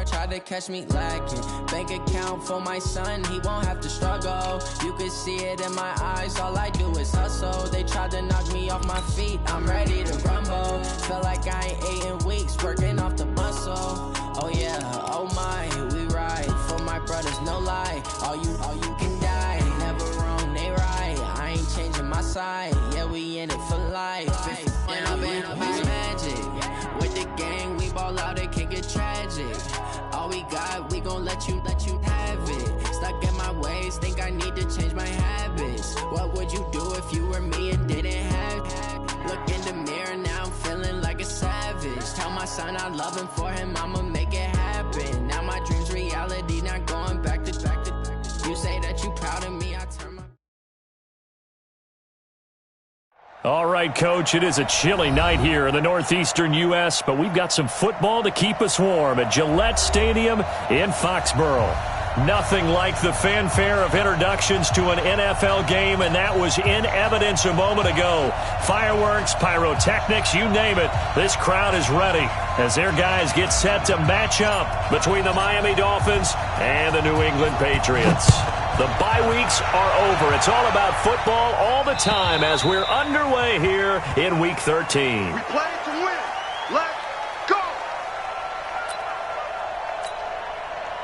Try to catch me lacking. Bank account for my son, he won't have to struggle. You can see it in my eyes, all I do is hustle. They tried to knock me off my feet, I'm ready to rumble. Feel like I ain't ate in weeks, working off the muscle. Oh yeah, oh my, we ride for my brothers, no lie. All you can die, never wrong, they right. I ain't changing my side, yeah, we in it for life. And I've been magic. With the gang, we ball out, it can get tragic. All we got, we gon' let you have it. Stuck in my ways, think I need to change my habits. What would you do if you were me and didn't have it? Look in the mirror, now I'm feeling like a savage. Tell my son I love him, for him I'ma make it happen. Now my dream's reality, not going back to. You say that you proud of me, I turn my... All right, Coach, it is a chilly night here in the northeastern U.S., but we've got some football to keep us warm at Gillette Stadium in Foxborough. Nothing like the fanfare of introductions to an NFL game, and that was in evidence a moment ago. Fireworks, pyrotechnics, you name it. This crowd is ready as their guys get set to match up between the Miami Dolphins and the New England Patriots. The bye weeks are over. It's all about football all the time as we're underway here in Week 13. We play to win. Let's go.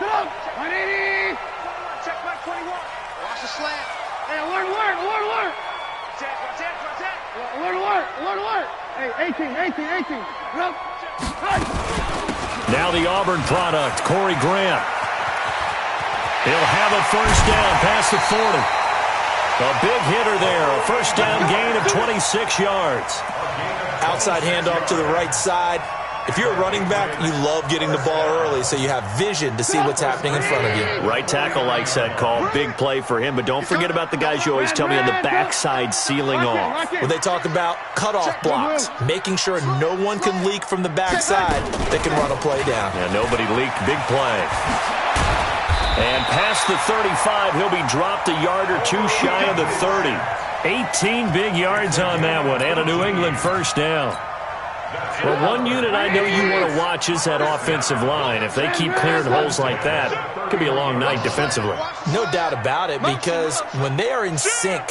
Come on. 180. Check my 21. Watch the slant. Hey, alert. Alert. Hey, 18. Look. Now the Auburn product, Corey Grant. He'll have a first down past the 40. A big hitter there, a first down gain of 26 yards. Outside handoff to the right side. If you're a running back, you love getting the ball early so you have vision to see what's happening in front of you. Right tackle likes that call. Big play for him, but don't forget about the guys you always tell me on the backside sealing off. When they talk about cutoff blocks, making sure no one can leak from the backside that can run a play down. Yeah, nobody leaked. Big play. And past the 35, he'll be dropped a yard or two shy of the 30. 18 big yards on that one, and a New England first down. Well, one unit I know you want to watch is that offensive line. If they keep clearing holes like that, it could be a long night defensively. No doubt about it, because when they are in sync,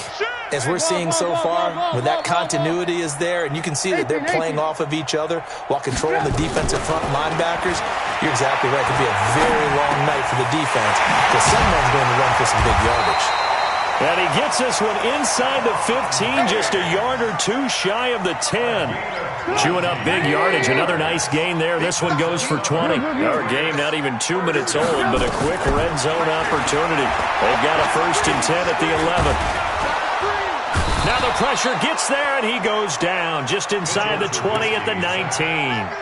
as we're seeing so far, when that continuity is there, and you can see that they're playing off of each other while controlling the defensive front linebackers, you're exactly right. It could be a very long night for the defense, because someone's going to run for some big yardage. And he gets this one inside the 15, just a yard or two shy of the 10. Chewing up big yardage, another nice gain there. This one goes for 20. Our game not even 2 minutes old, but a quick red zone opportunity. They've got a 1st and 10 at the 11. Now the pressure gets there, and he goes down just inside the 20 at the 19.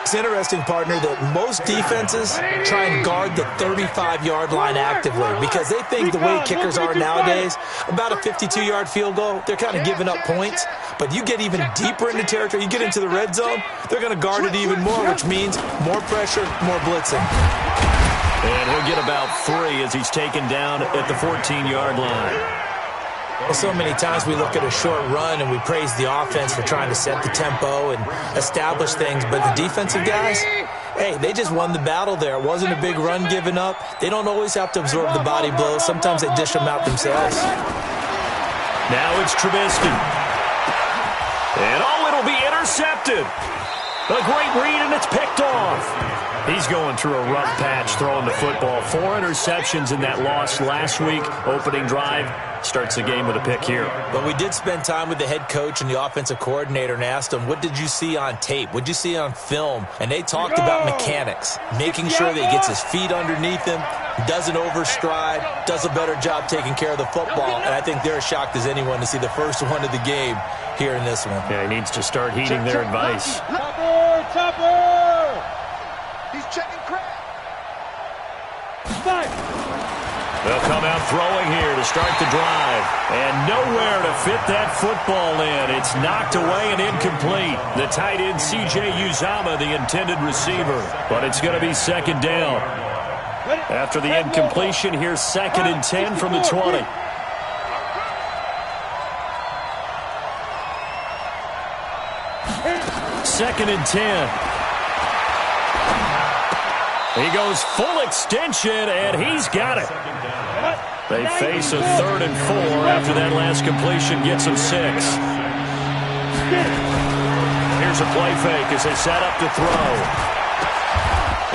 It's interesting, partner, that most defenses try and guard the 35-yard line actively because they think the way kickers are nowadays, about a 52-yard field goal, they're kind of giving up points. But you get even deeper into territory, you get into the red zone, they're going to guard it even more, which means more pressure, more blitzing. And he'll get about 3 as he's taken down at the 14-yard line. Well, so many times we look at a short run and we praise the offense for trying to set the tempo and establish things, but the defensive guys, hey, they just won the battle there. It wasn't a big run given up. They don't always have to absorb the body blows. Sometimes they dish them out themselves. Now it's Trubisky. And it'll be intercepted. A great read, and it's picked off. He's going through a rough patch throwing the football. 4 interceptions in that loss last week. Opening drive starts the game with a pick here. But we did spend time with the head coach and the offensive coordinator and asked them, what did you see on tape? What did you see on film? And they talked about mechanics, making sure that he gets his feet underneath him, doesn't overstride, does a better job taking care of the football. And I think they're as shocked as anyone to see the first one of the game here in this one. Yeah, he needs to start heeding their advice. Topper! He's checking crap. They'll come out throwing here to start the drive. And nowhere to fit that football in. It's knocked away and incomplete. The tight end, C.J. Uzama, the intended receiver. But it's going to be 2nd down. After the incompletion, here's 2nd and 10 from the 20. Second and 10. He goes full extension, and he's got it. They face a 3rd and 4 after that last completion gets them 6. Here's a play fake as they set up to throw.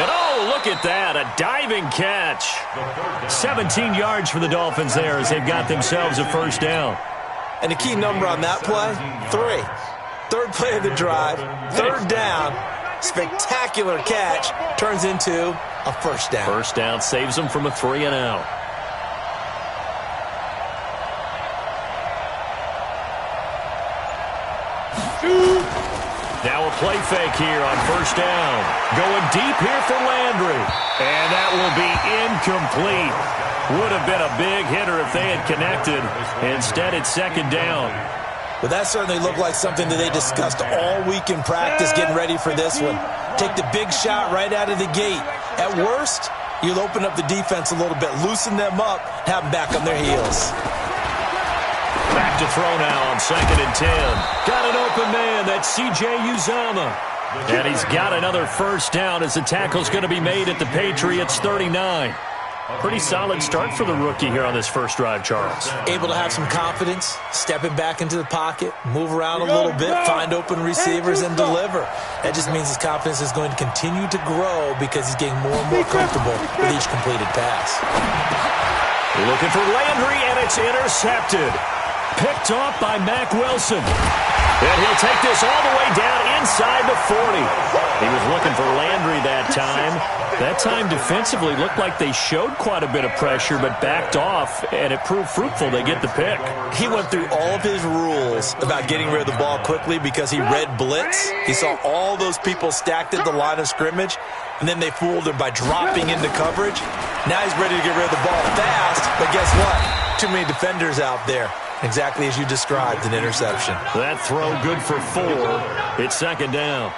And oh, look at that, a diving catch. 17 yards for the Dolphins there as they've got themselves a first down. And the key number on that play, 3. 3rd play of the drive, 3rd down, spectacular catch, turns into a first down. First down saves them from a 3 and out. Now a play fake here on first down. Going deep here for Landry. And that will be incomplete. Would have been a big hitter if they had connected. Instead, it's 2nd down. Well, that certainly looked like something that they discussed all week in practice getting ready for this one. Take the big shot right out of the gate. At worst, you'll open up the defense a little bit, loosen them up, have them back on their heels. Back to throw now on 2nd and 10. Got an open man. That's C.J. Uzomah. And he's got another first down as the tackle's going to be made at the Patriots 39. Pretty solid start for the rookie here on this first drive, Charles. Able to have some confidence, stepping back into the pocket, move around a little bit, find open receivers, and deliver. That just means his confidence is going to continue to grow because he's getting more and more comfortable with each completed pass. Looking for Landry, and it's intercepted. Picked off by Mack Wilson. And he'll take this all the way down inside the 40. He was looking for Landry that time. That time defensively looked like they showed quite a bit of pressure but backed off, and it proved fruitful. They get the pick. He went through all of his rules about getting rid of the ball quickly because he read blitz. He saw all those people stacked at the line of scrimmage, and then they fooled him by dropping into coverage. Now he's ready to get rid of the ball fast, but guess what? Too many defenders out there. Exactly as you described, an interception. That throw good for 4. It's 2nd down.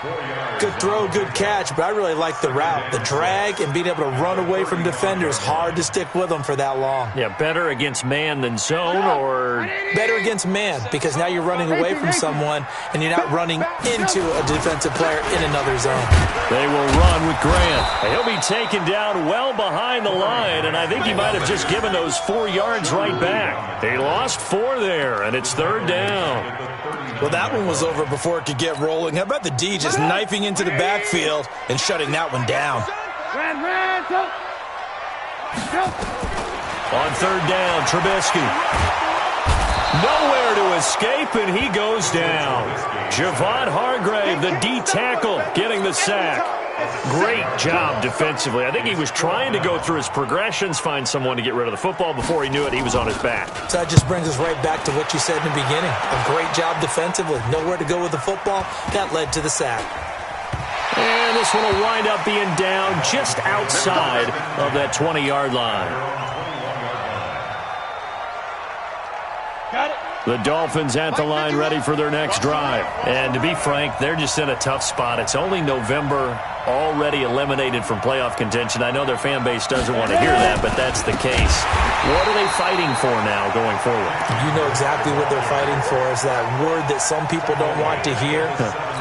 Good throw, good catch, but I really like the route. The drag and being able to run away from defenders, hard to stick with them for that long. Yeah, better against man than zone, or? Better against man, because now you're running away from someone and you're not running into a defensive player in another zone. They will run with Grant. He'll be taken down well behind the line, and I think he might have just given those 4 yards right back. They lost 4 there, and it's 3rd down. Well, that one was over before it could get rolling. How about the D just knifing into the backfield and shutting that one down? On 3rd down, Trubisky. Nowhere to escape, and he goes down. Javon Hargrave, the D tackle, getting the sack. Great job defensively. I think he was trying to go through his progressions, find someone to get rid of the football. Before he knew it, he was on his back. So that just brings us right back to what you said in the beginning. A great job defensively. Nowhere to go with the football. That led to the sack. And this one will wind up being down just outside of that 20-yard line. Got it. The Dolphins at the line ready for their next drive. And to be frank, they're just in a tough spot. It's only November, already eliminated from playoff contention. I know their fan base doesn't want to hear that, but that's the case. What are they fighting for now going forward? You know exactly what they're fighting for. Is that word that some people don't want to hear,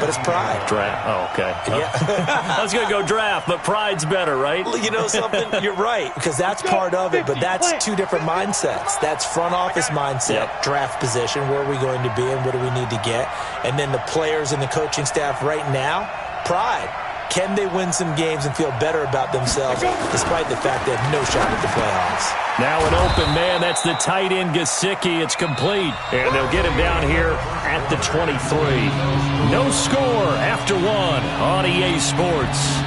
but it's pride. Draft. Oh, okay. Yeah. I was going to go draft, but pride's better, right? You know something? You're right, because that's part of it, but that's 2 different mindsets. That's front office mindset, draft position, where are we going to be and what do we need to get? And then the players and the coaching staff right now, pride. Can they win some games and feel better about themselves despite the fact they have no shot at the playoffs? Now an open man. That's the tight end, Gesicki. It's complete. And they'll get him down here at the 23. No score after 1 on EA Sports.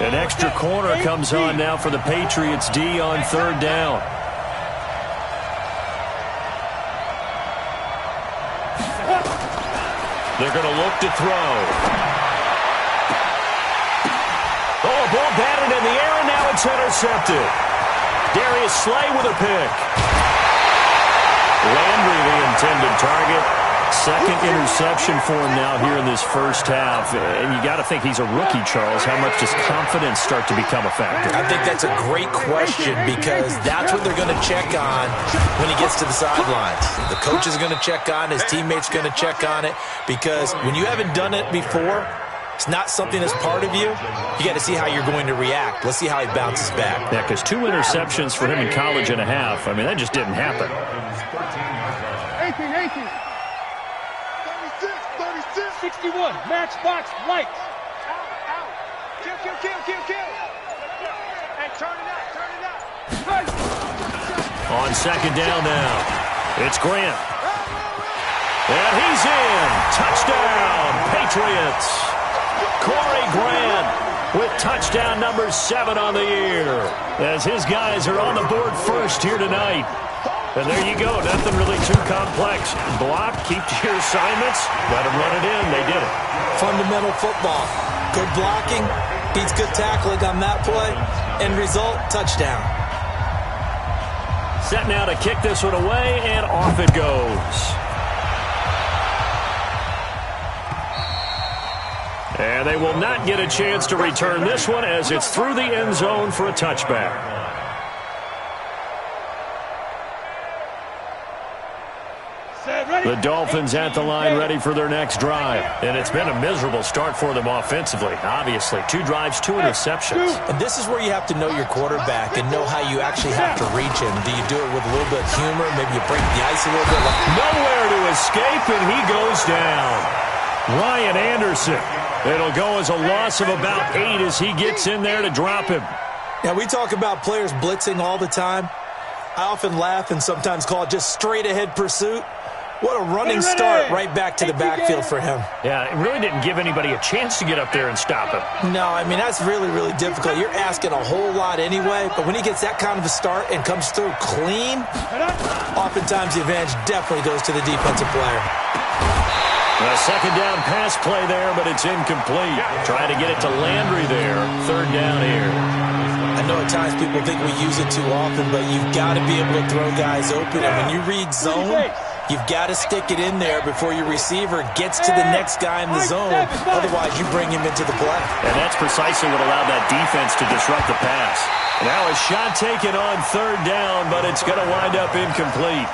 An extra corner comes on now for the Patriots D on 3rd down. They're going to look to throw. Oh, a ball batted in the air, and now it's intercepted. Darius Slay with a pick. Landry, the intended target. Second interception for him now here in this first half. And you got to think he's a rookie, Charles. How much does confidence start to become a factor? I think that's a great question because that's what they're going to check on when he gets to the sidelines. The coach is going to check on, his teammates going to check on it, because when you haven't done it before, it's not something that's part of you. You got to see how you're going to react. Let's see how he bounces back. Yeah, because 2 interceptions for him in college and a half. I mean, that just didn't happen. 18. 61, matchbox lights. Out. Kill. Hey, turn it up. On second down now, it's Grant. And he's in. Touchdown, Patriots. Corey Grant with touchdown number 7 on the year, as his guys are on the board first here tonight. And there you go. Nothing really too complex. Block, keep to your assignments, let them run it in. They did it. Fundamental football. Good blocking beats good tackling on that play. End result, touchdown. Set now to kick this one away, and off it goes. And they will not get a chance to return this one as it's through the end zone for a touchback. The Dolphins at the line ready for their next drive. And it's been a miserable start for them offensively. Obviously, 2 drives, 2 interceptions. And this is where you have to know your quarterback and know how you actually have to reach him. Do you do it with a little bit of humor? Maybe you break the ice a little bit? Nowhere to escape, and he goes down. Ryan Anderson. It'll go as a loss of about 8 as he gets in there to drop him. Now, we talk about players blitzing all the time. I often laugh and sometimes call it just straight-ahead pursuit. What a running start right back to the backfield for him. Yeah, it really didn't give anybody a chance to get up there and stop him. No, I mean, that's really, really difficult. You're asking a whole lot anyway, but when he gets that kind of a start and comes through clean, oftentimes the advantage definitely goes to the defensive player. A second down pass play there, but it's incomplete. Trying to get it to Landry there. Third down here. I know at times people think we use it too often, but you've got to be able to throw guys open. And when you read zone, you've got to stick it in there before your receiver gets to the next guy in the zone. Otherwise, you bring him into the play. And that's precisely what allowed that defense to disrupt the pass. Now a shot taken on third down, but it's going to wind up incomplete.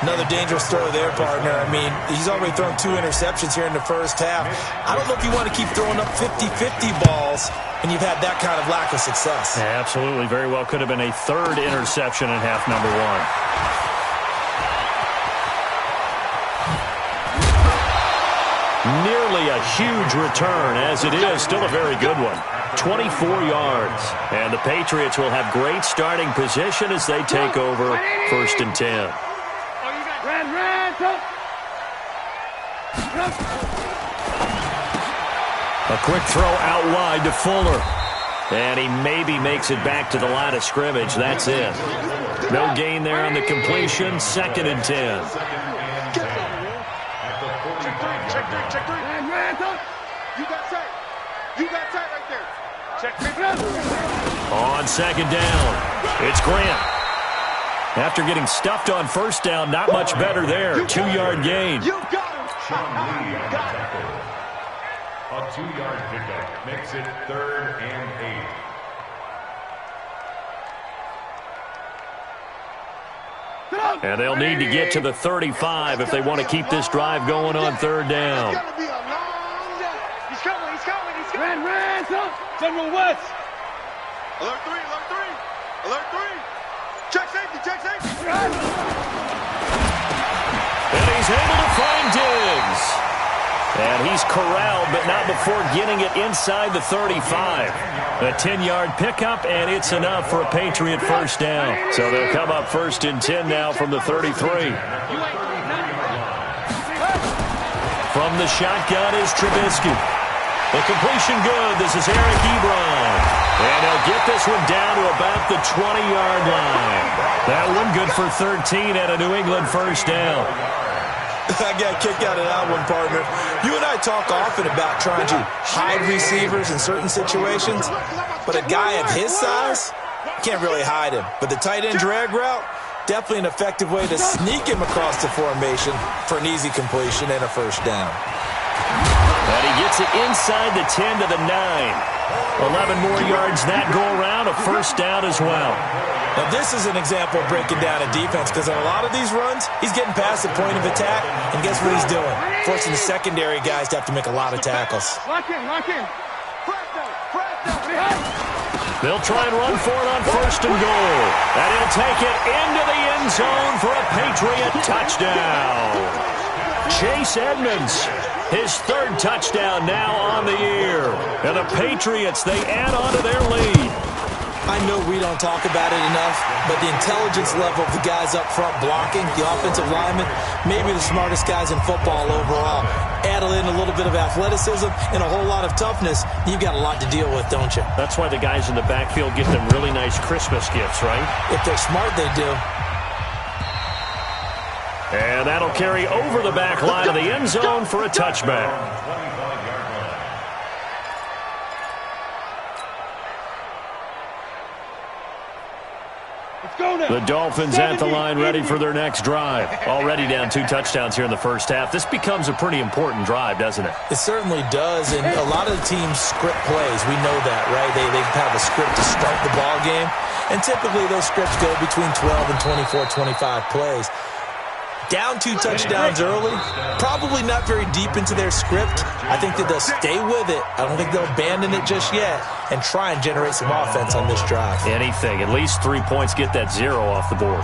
Another dangerous throw there, partner. I mean, he's already thrown 2 interceptions here in the first half. I don't know if you want to keep throwing up 50-50 balls and you've had that kind of lack of success. Yeah, absolutely. Very well could have been a third interception in half number 1. Nearly a huge return, as it is still a very good one. 24 yards. And the Patriots will have great starting position as they take over 1st and 10. A quick throw out wide to Fuller. And he maybe makes it back to the line of scrimmage. That's it. No gain there on the completion. 2nd and 10. Check 3. You got tight right there. Check 3. On second down, it's Grant. After getting stuffed on first down, not much better there. 2-yard gain. You got him. A 2-yard pickup makes it 3rd and 8. And they'll need to get to the 35 if they want to keep this drive going on 3rd down. He's coming. General West. Alert 3. Check safety. And he's able to find Diggs. And he's corralled, but not before getting it inside the 35. A 10-yard pickup, and it's enough for a Patriot first down. So they'll come up 1st and 10 now from the 33. From the shotgun is Trubisky. The completion good. This is Eric Ebron. And he'll get this one down to about the 20-yard line. That one good for 13 at a New England first down. I got a kick out of that one, partner. You and I talk often about trying to hide receivers in certain situations, but a guy of his size can't really hide him. But the tight end drag route, Definitely an effective way to sneak him across the formation for an easy completion and a first down. And he gets it inside the 10 to the 9. 11 more yards that go around, a first down as well. Now, this is an example of breaking down a defense because on a lot of these runs, he's getting past the point of attack, and guess what he's doing? Forcing the secondary guys to have to make a lot of tackles. Lock in, lock in. They'll try and run for it on first and goal. And he'll take it into the end zone for a Patriot touchdown. Chase Edmonds, his third touchdown now on the year. And the Patriots, they add on to their lead. I know we don't talk about it enough, but the intelligence level of the guys up front blocking, the offensive linemen, maybe the smartest guys in football overall. Add in a little bit of athleticism and a whole lot of toughness, you've got a lot to deal with, don't you? That's why the guys in the backfield get them really nice Christmas gifts, right? If they're smart, they do. And that'll carry over the back line of the end zone for a touchback. The Dolphins at the line ready for their next drive. Already down 2 touchdowns here in the first half. This becomes a pretty important drive, doesn't it? It certainly does, and a lot of the teams script plays. We know that, right? They have a script to start the ball game, and typically those scripts go between 12 and 24, 25 plays. Down 2 touchdowns early, probably not very deep into their script. I think that they'll stay with it. I don't think they'll abandon it just yet and try and generate some offense on this drive. Anything. At least 3 points, get that 0 off the board.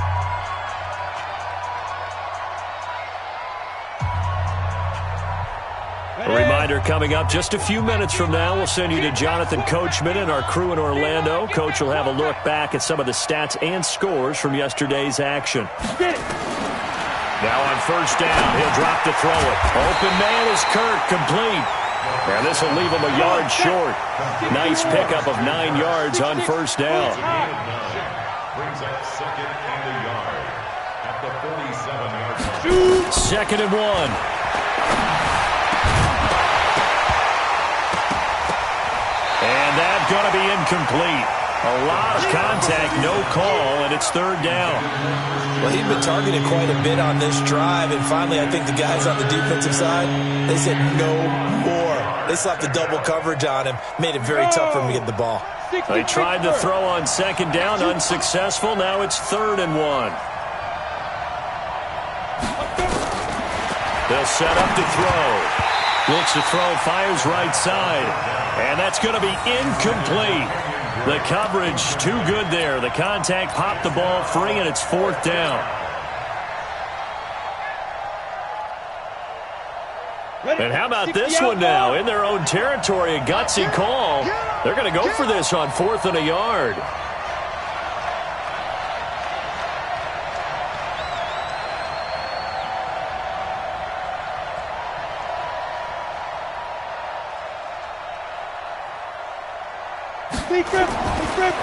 A reminder coming up just a few minutes from now. We'll send you to Jonathan Coachman and our crew in Orlando. Coach will have a look back at some of the stats and scores from yesterday's action. Now on first down, he'll drop to throw it. Open man is Kirk, complete. And this will leave him a yard short. Nice pickup of 9 yards on first down. Brings up second and a yard at the 47-yard line. 2nd and 1. And that's going to be incomplete. A lot of contact, no call, and it's 3rd down. Well, he'd been targeted quite a bit on this drive, and finally I think the guys on the defensive side, they said no more. They slapped the double coverage on him, made it very tough for him to get the ball. They tried to throw on 2nd down, unsuccessful. Now it's 3rd and 1. They'll set up to throw. Looks to throw, fires right side. And that's going to be incomplete. The coverage too good there. The contact popped the ball free, and it's 4th down. And how about this one now? In their own territory, a gutsy call. They're going to go for this on 4th and a yard.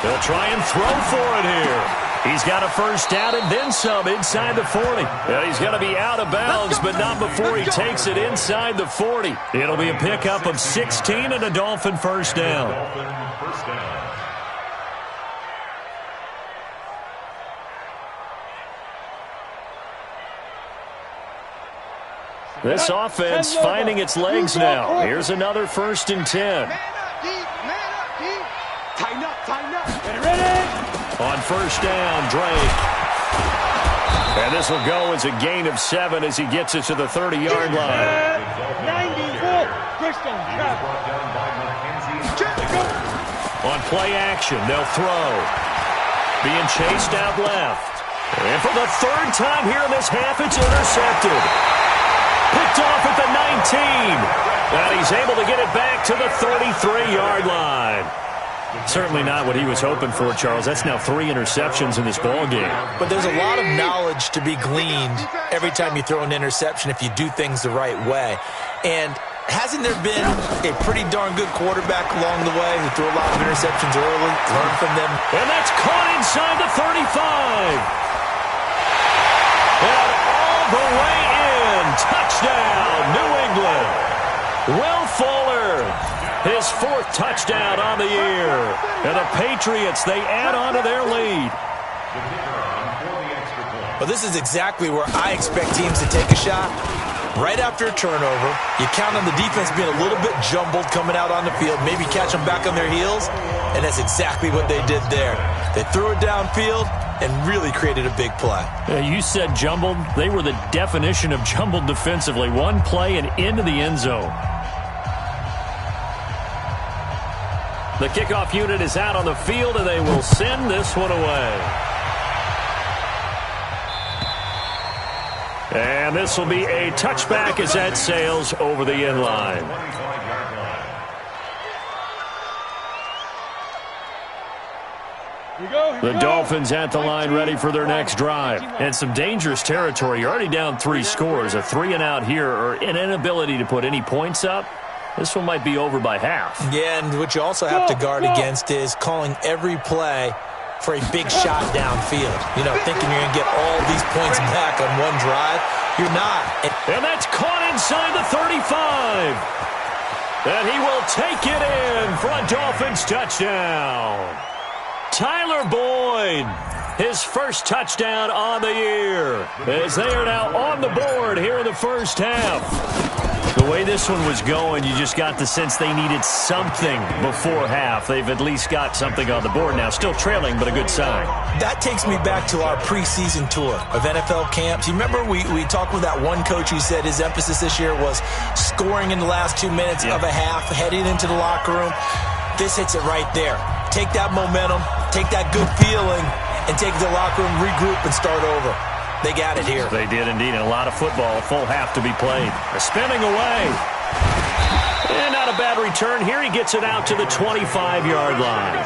They'll try and throw for it here. He's got a first down and then some inside the 40. Yeah, he's going to be out of bounds, but not before he takes it inside the 40. It'll be a pickup of 16 and a Dolphin first down. This offense finding its legs now. Here's another 1st and 10. Tighten up, tighten up. Get ready. On first down, Drake. And this will go as a gain of 7 as he gets it to the 30-yard line. 94. Christian. On play action, they'll throw. Being chased out left. And for the 3rd time here in this half, it's intercepted. Picked off at the 19. And he's able to get it back to the 33-yard line. Certainly not what he was hoping for, Charles. That's now 3 interceptions in this ball game. But there's a lot of knowledge to be gleaned every time you throw an interception if you do things the right way. And hasn't there been a pretty darn good quarterback along the way who threw a lot of interceptions early, learn from them? And that's caught inside the 35. And all the way in. Touchdown, New England. Will Fuller, his 4th touchdown on the year. And the Patriots, they add on to their lead. The kicker on for the extra Well, this is exactly where I expect teams to take a shot. Right after a turnover, you count on the defense being a little bit jumbled coming out on the field, maybe catch them back on their heels, and that's exactly what they did there. They threw it downfield and really created a big play. You said jumbled. They were the definition of jumbled defensively. One play and into the end zone. The kickoff unit is out on the field, and they will send this one away. And this will be a touchback as that sails over the end line. The Dolphins at the line ready for their next drive. And some dangerous territory. You're already down 3 scores. A 3-and-out here or an inability to put any points up. This one might be over by half. Yeah, and what you also have to guard against is calling every play for a big shot downfield. You know, thinking you're going to get all these points back on one drive. You're not. And that's caught inside the 35. And he will take it in for a Dolphins touchdown. Tyler Boyd, his first touchdown on the year, as they are now on the board here in the first half. The way this one was going, you just got the sense they needed something before half. They've at least got something on the board now. Still trailing, but a good sign. That takes me back to our preseason tour of NFL camps. You remember we talked with that one coach who said his emphasis this year was scoring in the last 2 minutes of a half, heading into the locker room. This hits it right there. Take that momentum, take that good feeling, and take it to the locker room, regroup, and start over. They got it here. They did indeed. And a lot of football, full half to be played. They're spinning away. And not a bad return. Here he gets it out to the 25-yard line.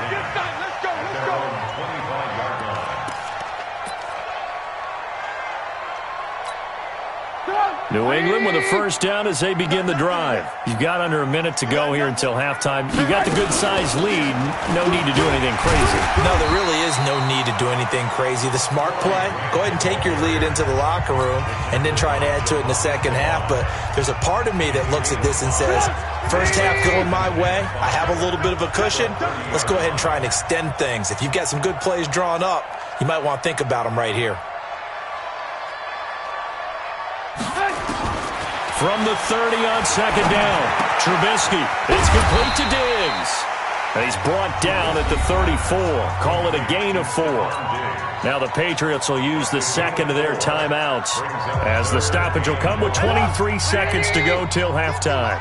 New England with a first down as they begin the drive. You've got under a minute to go here until halftime. You've got the good-sized lead. No need to do anything crazy. No, there really is no need to do anything crazy. The smart play, go ahead and take your lead into the locker room and then try and add to it in the second half. But there's a part of me that looks at this and says, first half going my way. I have a little bit of a cushion. Let's go ahead and try and extend things. If you've got some good plays drawn up, you might want to think about them right here. From the 30 on second down, Trubisky. It's complete to Diggs. And he's brought down at the 34. Call it a gain of 4. Now the Patriots will use the second of their timeouts as the stoppage will come with 23 seconds to go till halftime.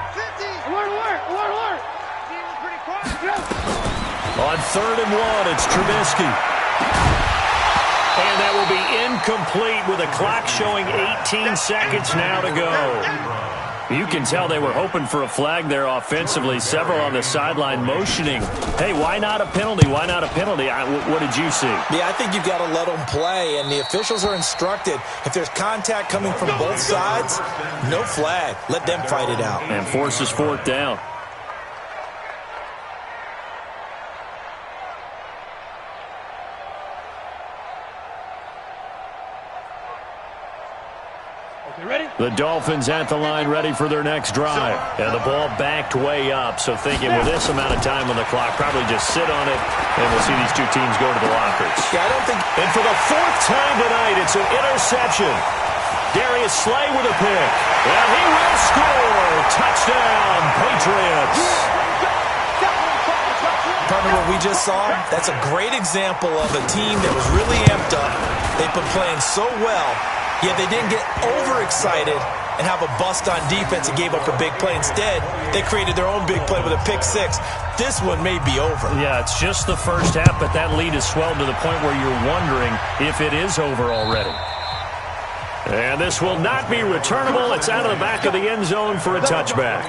On 3rd and 1, it's Trubisky. And that will be incomplete with a clock showing 18 seconds now to go. You can tell they were hoping for a flag there offensively. Several on the sideline motioning. Hey, why not a penalty? Why not a penalty? What did you see? Yeah, I think you've got to let them play, and the officials are instructed. If there's contact coming from both sides, no flag. Let them fight it out. And forces 4th down. The Dolphins at the line ready for their next drive. And the ball backed way up. So thinking with this amount of time on the clock, probably just sit on it, and we'll see these two teams go to the lockers. Yeah, I don't think... And for the 4th time tonight, it's an interception. Darius Slay with a pick. And he will score. Touchdown, Patriots. Partner, what we just saw, that's a great example of a team that was really amped up. They've been playing so well. Yet they didn't get overexcited and have a bust on defense and gave up a big play. Instead, they created their own big play with a pick 6. This one may be over. Yeah, it's just the first half, but that lead has swelled to the point where you're wondering if it is over already. And this will not be returnable. It's out of the back of the end zone for a touchback.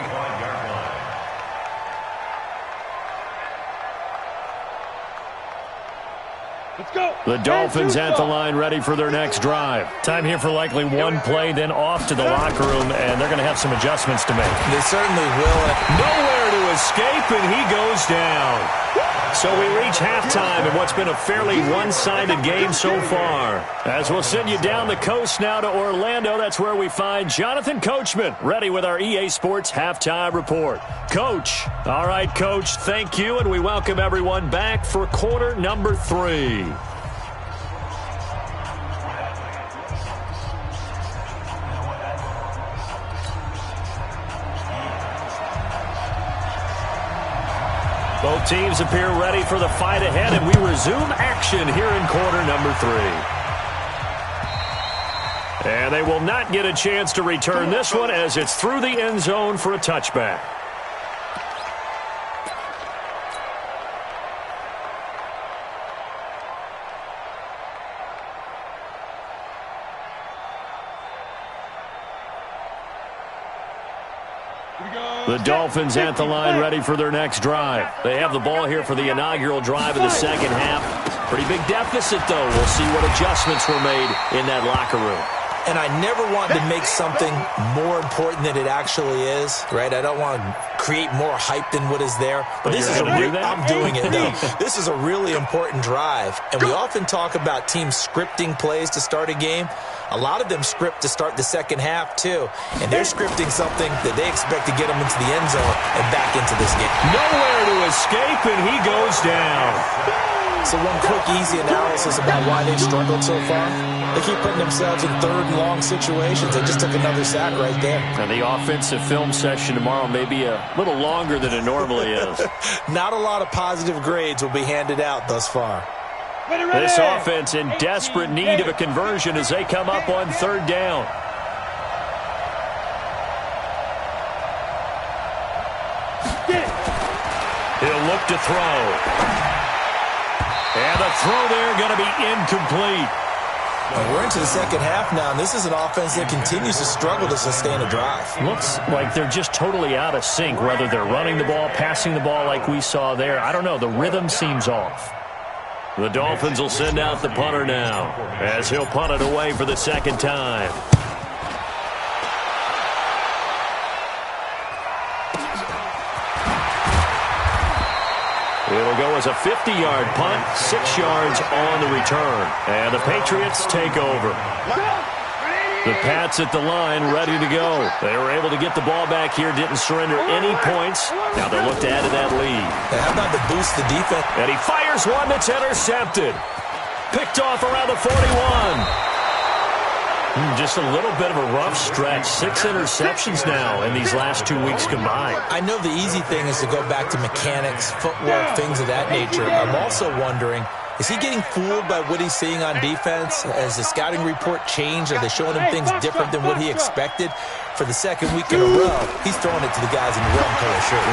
The Dolphins at the line ready for their next drive. Time here for likely one play, then off to the locker room, and they're going to have some adjustments to make. They certainly will. Nowhere to escape, and he goes down. So we reach halftime in what's been a fairly one-sided game so far. As we'll send you down the coast now to Orlando, that's where we find Jonathan Coachman, ready with our EA Sports Halftime Report. Coach. All right, Coach, thank you, and we welcome everyone back for quarter number 3. Both teams appear ready for the fight ahead, and we resume action here in quarter number 3. And they will not get a chance to return this one as it's through the end zone for a touchback. The Dolphins at the line ready for their next drive. They have the ball here for the inaugural drive of the second half. Pretty big deficit, though. We'll see what adjustments were made in that locker room. And I never want to make something more important than it actually is, right? I don't want to create more hype than what is there. But this is I'm doing it, though. This is a really important drive. And we often talk about teams scripting plays to start a game. A lot of them script to start the second half, too. And they're scripting something that they expect to get them into the end zone and back into this game. Nowhere to escape, and he goes down. So one quick, easy analysis about why they've struggled so far. They keep putting themselves in third and long situations. They just took another sack right there. And the offensive film session tomorrow may be a little longer than it normally is. Not a lot of positive grades will be handed out thus far. This offense in desperate need of a conversion as they come up on third down. He'll look to throw. And the throw there going to be incomplete. Well, we're into the second half now, and this is an offense that continues to struggle to sustain a drive. Looks like they're just totally out of sync, whether they're running the ball, passing the ball like we saw there. I don't know. The rhythm seems off. The Dolphins will send out the punter now as he'll punt it away for the second time. It'll go as a 50-yard punt, 6 yards on the return. And the Patriots take over. The Pats at the line ready to go. They were able to get the ball back here, didn't surrender any points. Now they look to add to that lead. How about the boost the defense? And he fires one that's intercepted. Picked off around the 41. Just a little bit of a rough stretch. 6 interceptions now in these last 2 weeks combined. I know the easy thing is to go back to mechanics, footwork, things of that nature. I'm also wondering, is he getting fooled by what he's seeing on defense? Has the scouting report changed? Are they showing him things different than what he expected? For the second week in a row, he's throwing it to the guys in the wrong color shirts.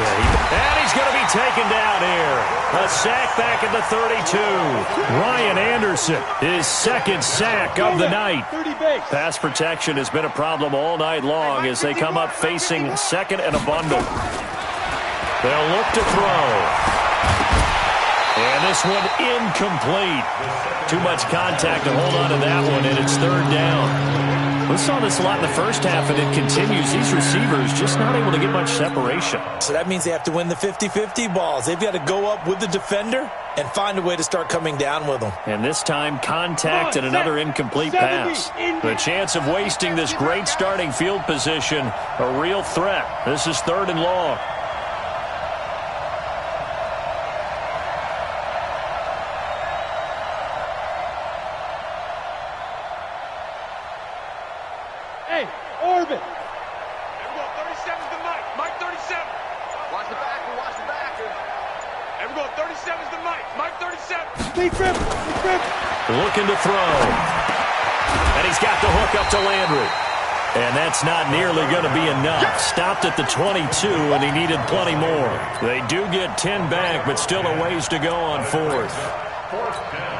And he's going to be taken down here. A sack back at the 32. Ryan Anderson, his second sack of the night. Pass protection has been a problem all night long as they come up facing second and a bundle. They'll look to throw. And this one incomplete. Too much contact to hold on to that one, and it's third down. We saw this a lot in the first half, and it continues. These receivers just not able to get much separation. So that means they have to win the 50-50 balls. They've got to go up with the defender and find a way to start coming down with them. And this time, contact and another incomplete pass. The chance of wasting this great starting field position, a real threat. This is third and long. Looking to throw. And he's got the hook up to Landry. And that's not nearly going to be enough. Stopped at the 22, and he needed plenty more. They do get 10 back, but still a ways to go on fourth. Fourth down.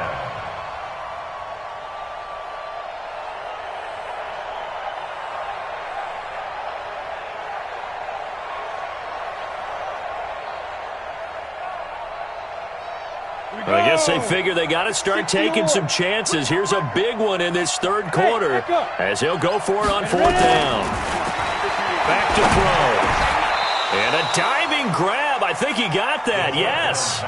I guess they figure they got to start taking some chances. Here's a big one in this third quarter as he'll go for it on fourth down. Back to throw. And a diving grab. I think he got that, yes.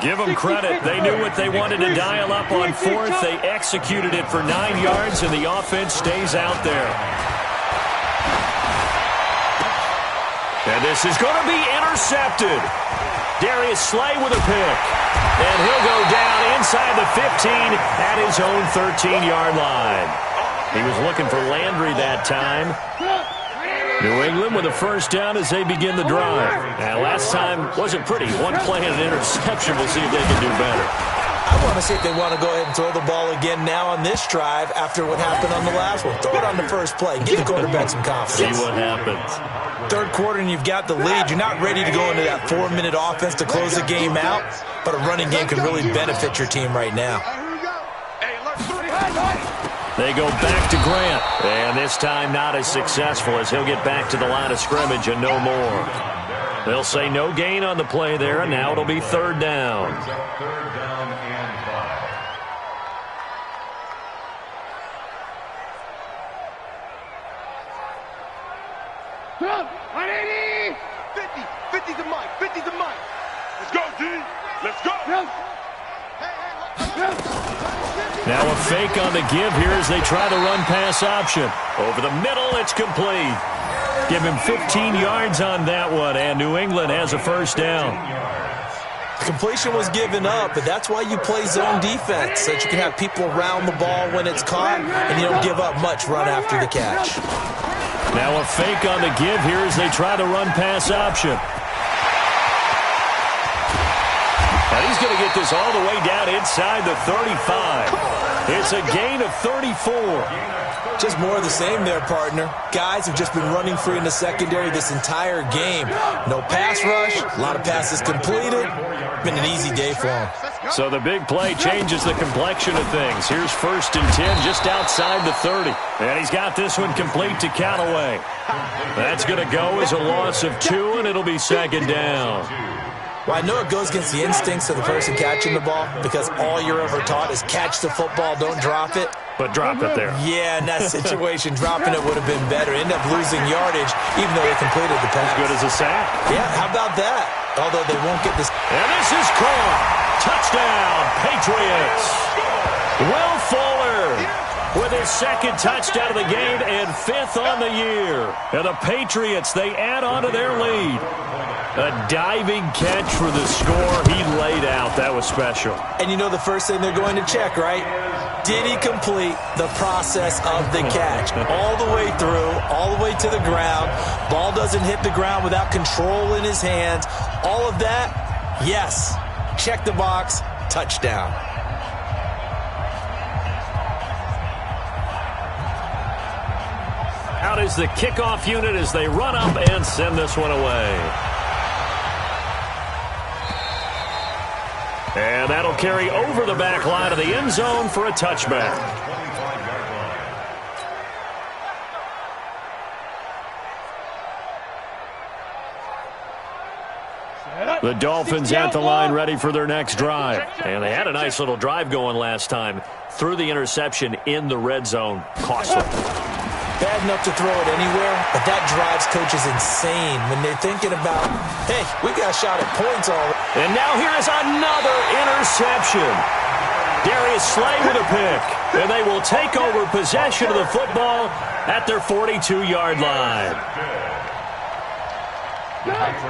Give them credit. They knew what they wanted to dial up on fourth. They executed it for 9 yards, and the offense stays out there. And this is going to be intercepted. Darius Slay with a pick. And he'll go down inside the 15 at his own 13-yard line. He was looking for Landry that time. New England with a first down as they begin the drive. And last time wasn't pretty. One play and an interception. We'll see if they can do better. I want to see if they want to go ahead and throw the ball again now on this drive after what happened on the last one. Throw it on the first play. Give the quarterback some confidence. See what happens. Third quarter and you've got the lead. You're not ready to go into that 4-minute offense to close the game out, but a running game can really benefit your team right now. They go back to Grant, and this time not as successful as he'll get back to the line of scrimmage and no more. They'll say no gain on the play there, and now it'll be third down. Third down and 5. Drop, 180! 50 to Mike, 50 to Mike. Let's go, D. Let's go. Now a fake on the give here as they try the run-pass option. Over the middle, it's complete. Give him 15 yards on that one, and New England has a first down. The completion was given up, but that's why you play zone defense, so that you can have people around the ball when it's caught, and you don't give up much run after the catch. Now a fake on the give here as they try the run-pass option. And he's going to get this all the way down inside the 35. It's a gain of 34. Just more of the same there, partner. Guys have just been running free in the secondary this entire game. No pass rush, a lot of passes completed. Been an easy day for them. So the big play changes the complexion of things. Here's 1st and 10 just outside the 30. And he's got this one complete to Callaway. That's going to go as a loss of 2, and it'll be 2nd down. Well, I know it goes against the instincts of the person catching the ball because all you're ever taught is catch the football, don't drop it. But drop it there. Yeah, in that situation, dropping it would have been better. End up losing yardage, even though they completed the pass. As good as a sack. Yeah, how about that? Although they won't get this. And this is caught. Touchdown, Patriots. Will Fuller with his 2nd touchdown of the game and 5th on the year. And the Patriots, they add on to their lead. A diving catch for the score. He laid out. That was special. And you know the first thing they're going to check, right? Did he complete the process of the catch? All the way through, all the way to the ground. Ball doesn't hit the ground without control in his hands. All of that, yes. Check the box, touchdown. Out is the kickoff unit as they run up and send this one away. And that'll carry over the back line of the end zone for a touchback. The Dolphins at the line ready for their next drive. And they had a nice little drive going last time. Threw the interception in the red zone. Costly. Bad enough to throw it anywhere, but that drives coaches insane when they're thinking about, hey, we got a shot at points already. And now here is another interception. Darius Slay with a pick. And they will take over possession of the football at their 42-yard line.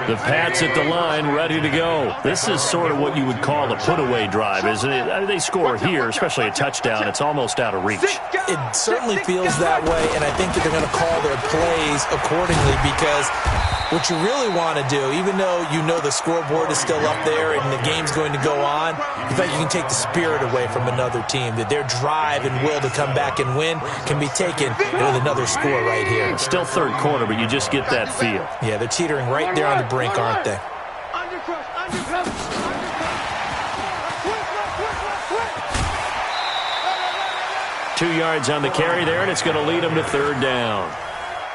The Pats at the line ready to go. This is sort of what you would call a put-away drive, isn't it? I mean, they score here, especially a touchdown. It's almost out of reach. It certainly feels that way, and I think that they're going to call their plays accordingly because what you really want to do, even though you know the scoreboard is still up there and the game's going to go on, in fact, you can take the spirit away from another team, that their drive and will to come back and win can be taken with another score right here. It's still third quarter, but you just get that feel. Yeah, they're teetering right there on the brink, aren't they? 2 yards on the carry there, and it's going to lead them to third down.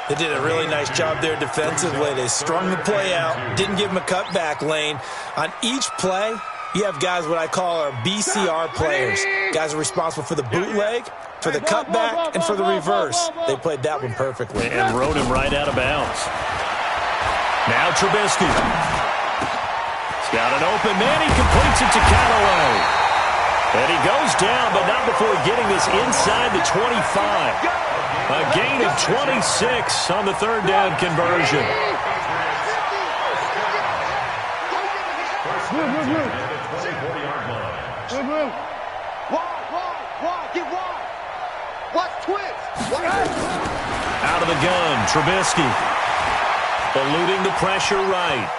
They did a really nice job there defensively. They strung the play out, didn't give them a cutback lane. On each play, you have guys what I call our BCR players. Guys are responsible for the bootleg, for the cutback, and for the reverse. They played that one perfectly. And rode him right out of bounds. Now Trubisky. He's got an open man. He completes it to Callaway. And he goes down, but not before getting this inside the 25. A gain of 26 on the third down conversion. Out of the gun, Trubisky. eluding the pressure right.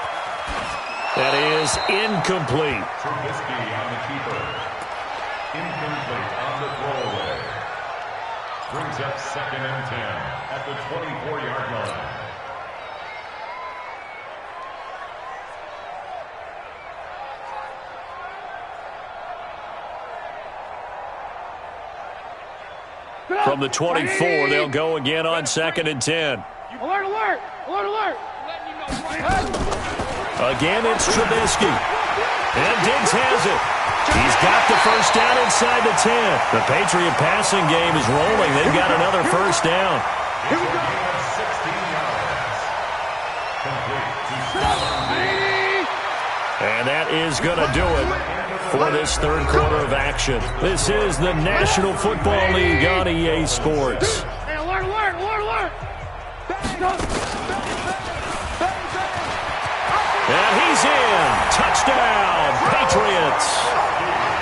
That is incomplete. Trubisky on the keeper. Incomplete on the throwaway. Brings up 2nd and 10 at the 24-yard line. From the 24, they'll go again on 2nd and 10. Alert, alert! Alert, alert! Again, it's Trubisky. And Diggs has it. He's got the first down inside the 10. The Patriot passing game is rolling. They've got another first down. Here we go. 16 yards. Complete. And that is going to do it for this third quarter of action. This is the National Football League on EA Sports. Hey, alert, alert, alert, alert! And he's in. Touchdown, Patriots.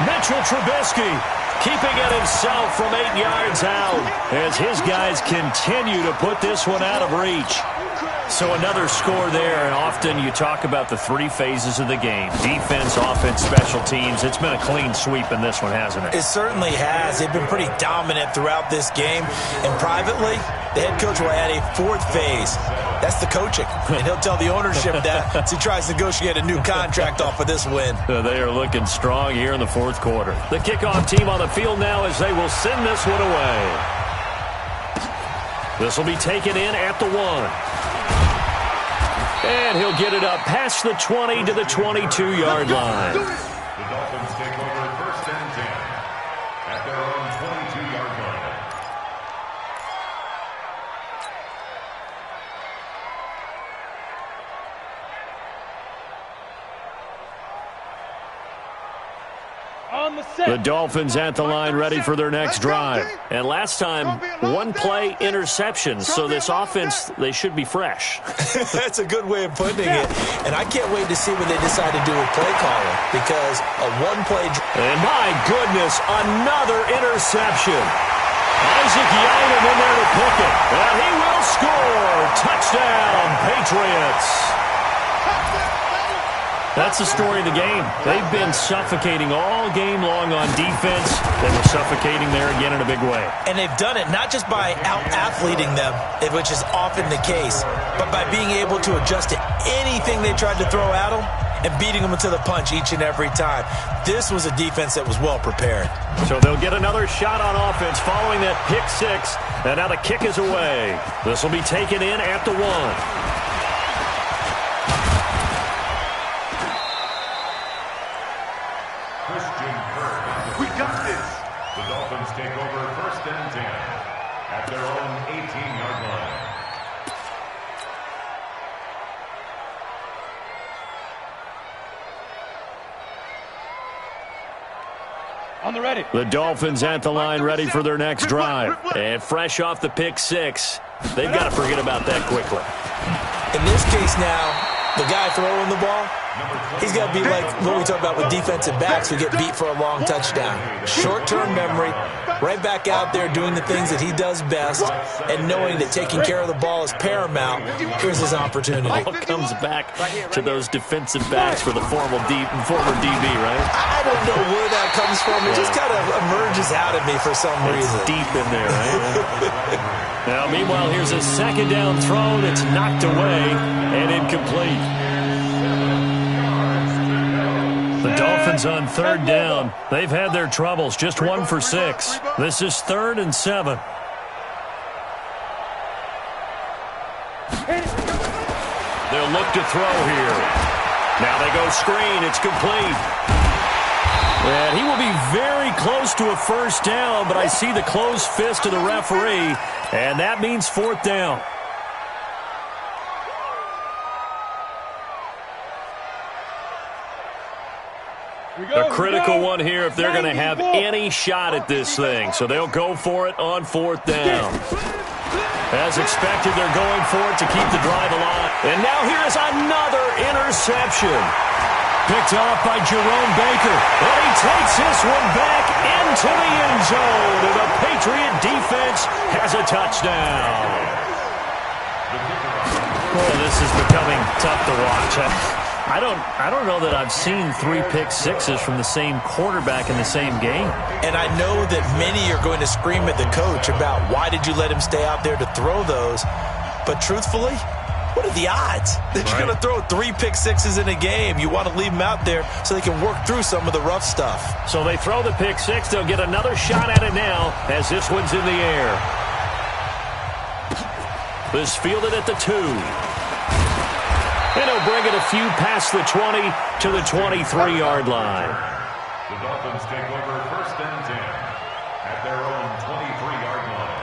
Mitchell Trubisky keeping it himself from 8 yards out as his guys continue to put this one out of reach. So another score there, and often you talk about the three phases of the game. Defense, offense, special teams. It's been a clean sweep in this one, hasn't it? It certainly has. They've been pretty dominant throughout this game. And privately, the head coach will add a fourth phase. That's the coaching. And he'll tell the ownership that as he tries to negotiate a new contract off of this win. They are looking strong here in the fourth quarter. The kickoff team on the field now as they will send this one away. This will be taken in at the 1. And he'll get it up past the 20 to the 22-yard line. The Dolphins take over 1st and 10 at their own 22-yard line. The Dolphins at the line ready for their next drive. And last time, one play interception. So this offense, they should be fresh. That's a good way of putting it. And I can't wait to see what they decide to do with play calling. Because a one-play... And my goodness, another interception. Isaac Yianum in there to pick it. And he will score. Touchdown, Patriots. That's the story of the game. They've been suffocating all game long on defense. They were suffocating there again in a big way. And they've done it not just by out-athleting them, which is often the case, but by being able to adjust to anything they tried to throw at them and beating them to the punch each and every time. This was a defense that was well prepared. So they'll get another shot on offense following that pick six. And now the kick is away. This will be taken in at the 1. We got this. The Dolphins take over 1st and 10 at their own 18-yard line. On the ready. The Dolphins at the line ready for their next drive. And fresh off the pick six, they've got to forget about that quickly. In this case now, the guy throwing the ball, he's got to be like what we talk about with defensive backs who get beat for a long touchdown. Short-term memory, right back out there doing the things that he does best, and knowing that taking care of the ball is paramount. Here's his opportunity. All comes back to those defensive backs for the former DB, right? I don't know where that comes from. It just kind of emerges out of me for some reason. It's deep in there, right? Now, meanwhile, here's a second down throw that's knocked away and incomplete. The Dolphins on third down. They've had their troubles. Just 1 for 6. This is 3rd and 7. They'll look to throw here. Now they go screen. It's complete. And he will be very close to a first down, but I see the closed fist of the referee, and that means 4th down. A critical one here if they're going to have any shot at this thing. So they'll go for it on 4th down. As expected, they're going for it to keep the drive alive. And now here is another interception. Picked off by Jerome Baker. And he takes this one back into the end zone. And the Patriot defense has a touchdown. Well, this is becoming tough to watch. I don't know that I've seen 3 pick sixes from the same quarterback in the same game. And I know that many are going to scream at the coach about why did you let him stay out there to throw those. But truthfully, what are the odds that you're going to throw 3 pick sixes in a game? You want to leave them out there so they can work through some of the rough stuff. So they throw the pick six. They'll get another shot at it now as this one's in the air. This fielded at the 2. And he'll bring it a few past the 20 to the 23-yard line. The Dolphins take over 1st and 10 at their own 23-yard line.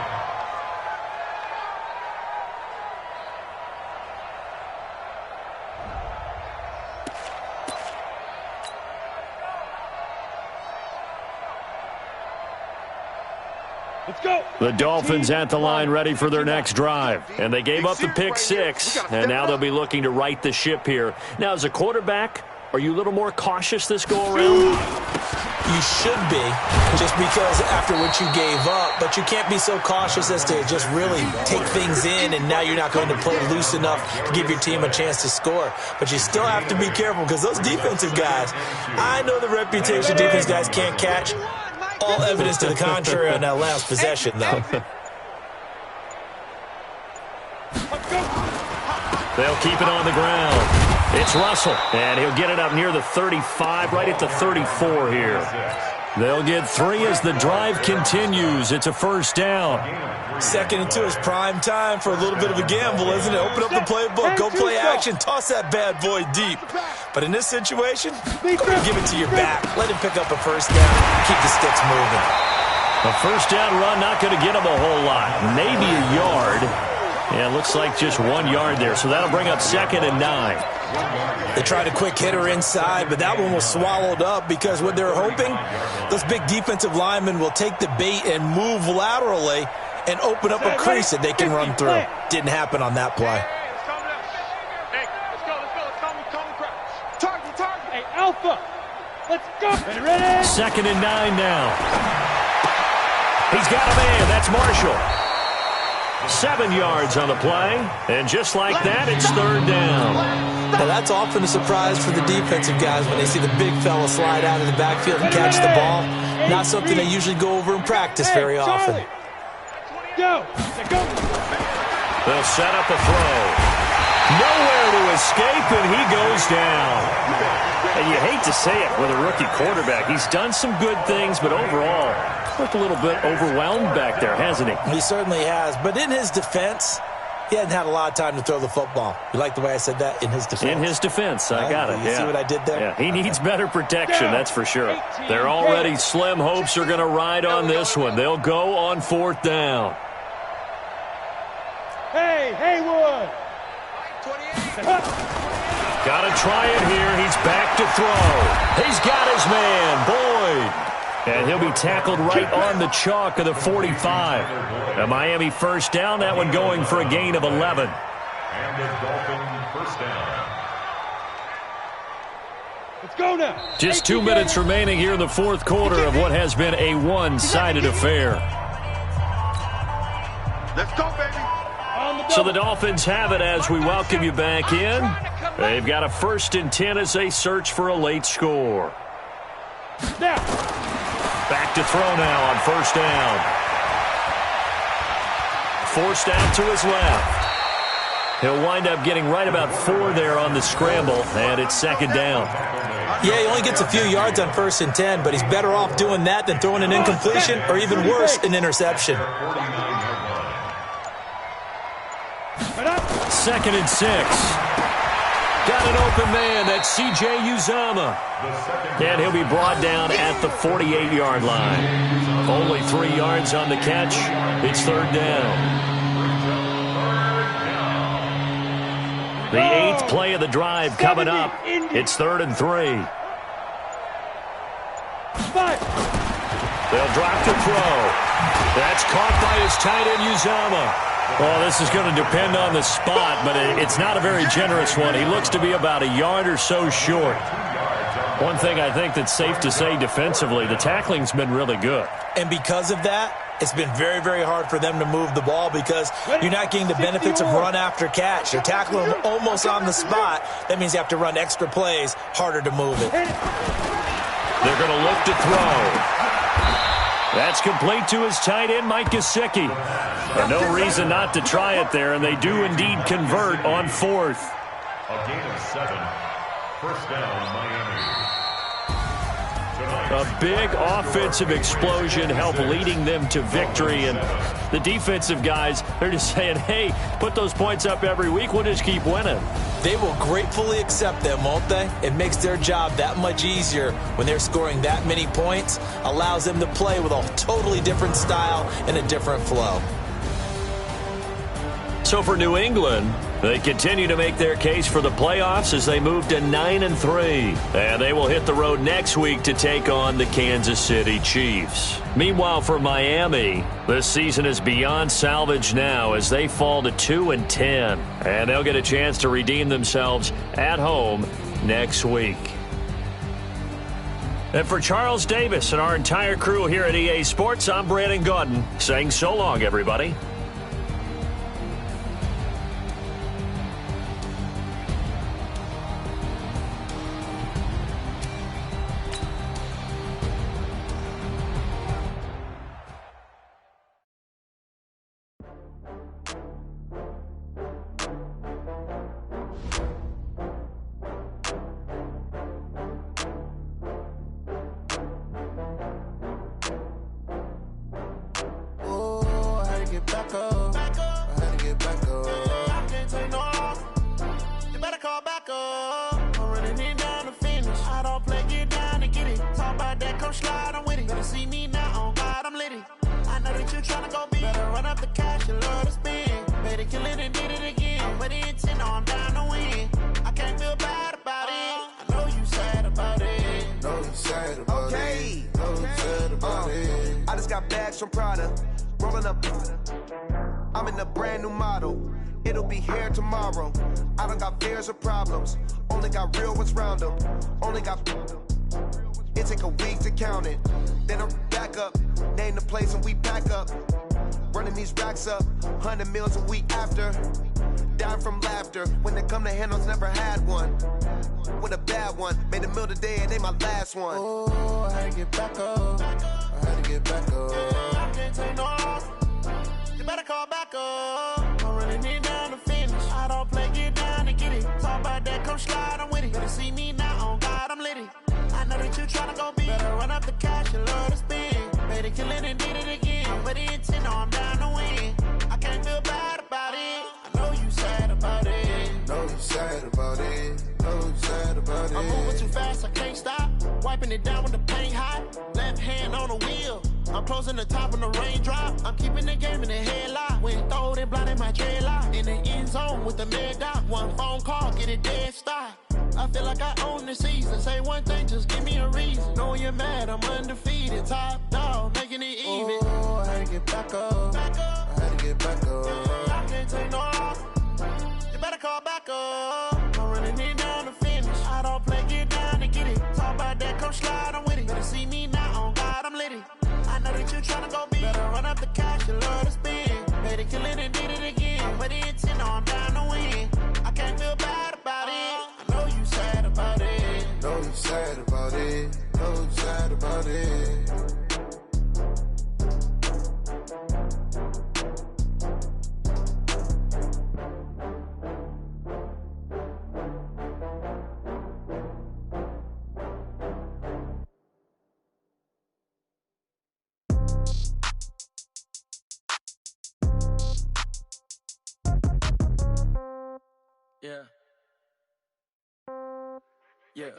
Let's go. The Dolphins at the line ready for their next drive. And they gave up the pick six, and now they'll be looking to right the ship here. Now, as a quarterback, are you a little more cautious this go-around? You should be, just because after what you gave up, but you can't be so cautious as to just really take things in, and now you're not going to play loose enough to give your team a chance to score. But you still have to be careful because those defensive guys, I know the reputation defense guys can't catch. All evidence to the contrary on that last possession, though. They'll keep it on the ground. It's Russell, and he'll get it up near the 35, right at the 34 here. They'll get 3 as the drive continues. It's a 1st down. 2nd and 2 is prime time for a little bit of a gamble, isn't it? Open up the playbook, go play action, toss that bad boy deep. But in this situation, go ahead and give it to your back. Let him pick up a 1st down, keep the sticks moving. A 1st down run, not going to get him a whole lot. Maybe a yard. Yeah, it looks like just 1 yard there. So that'll bring up 2nd and 9. They tried a quick hitter inside, but that one was swallowed up because what they're hoping, those big defensive linemen will take the bait and move laterally and open up a crease that they can run through. Didn't happen on that play. Hey, let's go. Target. Hey, Alpha. Let's go. Ready? 2nd and 9 now. He's got a man. That's Marshall. 7 yards on the play. And just like that, it's 3rd down. Now, that's often a surprise for the defensive guys when they see the big fella slide out of the backfield and catch the ball. Not something they usually go over in practice very often. Go. They'll set up a throw. Nowhere to escape, and he goes down. And you hate to say it with a rookie quarterback. He's done some good things, but overall, looked a little bit overwhelmed back there, hasn't he? He certainly has. But in his defense, he hasn't had a lot of time to throw the football. You like the way I said that? In his defense. In his defense. I got it. You see what I did there? Yeah, he needs better protection, that's for sure. They're already slim hopes are going to ride on this one. They'll go on 4th down. Hey, Haywood. Got to try it here. He's back to throw. He's got his man, Boyd. And he'll be tackled right on the chalk of the 45. A Miami 1st down, that one going for a gain of 11. And the Dolphin 1st down. Let's go now. Just 2 minutes remaining here in the 4th quarter of what has been a one-sided affair. Let's go, baby. So the Dolphins have it as we welcome you back in. They've got a 1st and 10 as they search for a late score. Now. Back to throw now on 1st down. Forced out to his left. He'll wind up getting right about 4 there on the scramble, and it's 2nd down. Yeah, he only gets a few yards on 1st and 10, but he's better off doing that than throwing an incompletion or even worse, an interception. 2nd and 6. Got an open man. That's C.J. Uzomah. And he'll be brought down at the 48-yard line. Only 3 yards on the catch. It's 3rd down. The 8th play of the drive coming up. It's 3rd and 3. They'll drop to throw. That's caught by his tight end, Uzomah. Well, this is going to depend on the spot, but it's not a very generous one. He looks to be about a yard or so short. One thing I think that's safe to say defensively, the tackling's been really good. And because of that, It's been very, very hard for them to move the ball because you're not getting the benefits of run after catch. You're tackling them almost on the spot. That means you have to run extra plays, harder to move it. They're going to look to throw. That's complete to his tight end, Mike Gesicki. No reason not to try it there, and they do indeed convert on fourth. A gain of 7. First down, Miami. A big offensive explosion helped leading them to victory, and the defensive guys, they're just saying, hey, put those points up every week, we'll just keep winning. They will gratefully accept them, won't they? It makes their job that much easier when they're scoring that many points, allows them to play with a totally different style and a different flow. So for New England, they continue to make their case for the playoffs as they move to 9-3. And they will hit the road next week to take on the Kansas City Chiefs. Meanwhile, for Miami, this season is beyond salvage now as they fall to 2-10. And they'll get a chance to redeem themselves at home next week. And for Charles Davis and our entire crew here at EA Sports, I'm Brandon Gaudin saying so long, everybody. I'm in a brand new model. It'll be here tomorrow. I don't got fears or problems. Only got real ones round them. Only got. It take a week to count it. Then I'm back up. Name the place and we back up. Running these racks up. 100 meals a week after. Dying from laughter. When it come to handles, never had one. With a bad one. Made a meal today and they my last one. Oh, I had to get back up. I had to get back up. I can't take no loss. You better call back up. I'm running it down to finish. I don't play, get down and get it. Talk about that, come slide, I'm with it. Better see me now, on God, I'm litty. I know that you tryna go big. Better run up the cash, you love to spend. Better kill it and did it again. But the intent, no, I'm down to win. I can't feel bad about it. I know you sad about it. Know you sad about it. Know you sad about it. I'm moving too fast, I can't stop. Wiping it down with the paint hot. Left hand on the wheel. I'm closing the top on the raindrop. I'm keeping the game in the headlock. When throwed and blinded my dreadlock. In the end zone with the mad dot. One phone call, get it dead stop. I feel like I own the season. Say one thing, just give me a reason. Knowing you're mad, I'm undefeated. Top dog, making it even. Oh, I had to get back up. I had to get back up. I can't take no loss. You better call back up. I'm running it down to finish. I don't play, get down and get it. Talk about that, come slide, I'm with it. Better see me now, on God, I'm litty. I know that you tryna go big. Better run up the cash, you love to spend. Better kill it and did it again. But the intent, no, I'm down to win. I can't feel bad about it. I know you sad about it. Know you sad about it. Know you sad about it. Yeah. Yeah.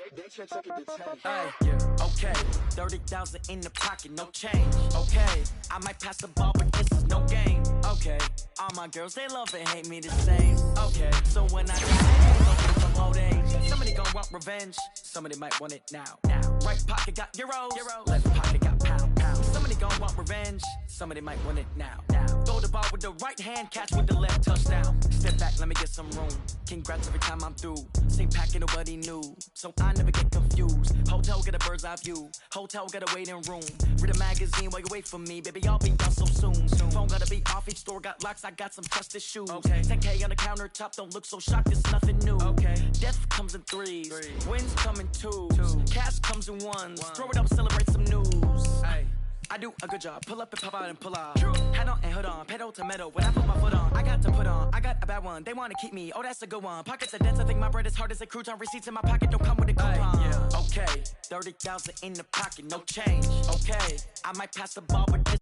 Hey, yeah. Okay. 30,000 in the pocket, no change. Okay. I might pass the ball, but this is no game. Okay. All my girls, they love and hate me the same. Okay. So when I die, some old age. Somebody gon' want revenge. Somebody might want it now. Right pocket got euros. Left pocket got pound. Somebody gon' want revenge. somebody might want it now. Throw the ball with the right hand, catch with the left, touchdown. Step back, let me get some room. Congrats every time I'm through. Same packet, nobody knew, so I never get confused. Hotel get a bird's eye view. Hotel get a waiting room. Read a magazine while you wait for me, baby. I'll be done so soon. Phone gotta be off. Each store got locks. I got some trusted shoes. Okay. 10K on the countertop. Don't look so shocked. It's nothing new. Okay. Death comes in threes. Wins come in twos. Cash comes in ones. Throw it up, celebrate some news. Ay. I do a good job. Pull up and pop out and pull out. Hat on and hood on. Pedal to metal. When I put my foot on, I got to put on. I got a bad one. They want to keep me. Oh, that's a good one. Pockets are dense. I think my bread is hard as a crouton. Receipts in my pocket don't come with a coupon. Yeah. Okay. 30,000 in the pocket. No change. Okay. I might pass the ball, but this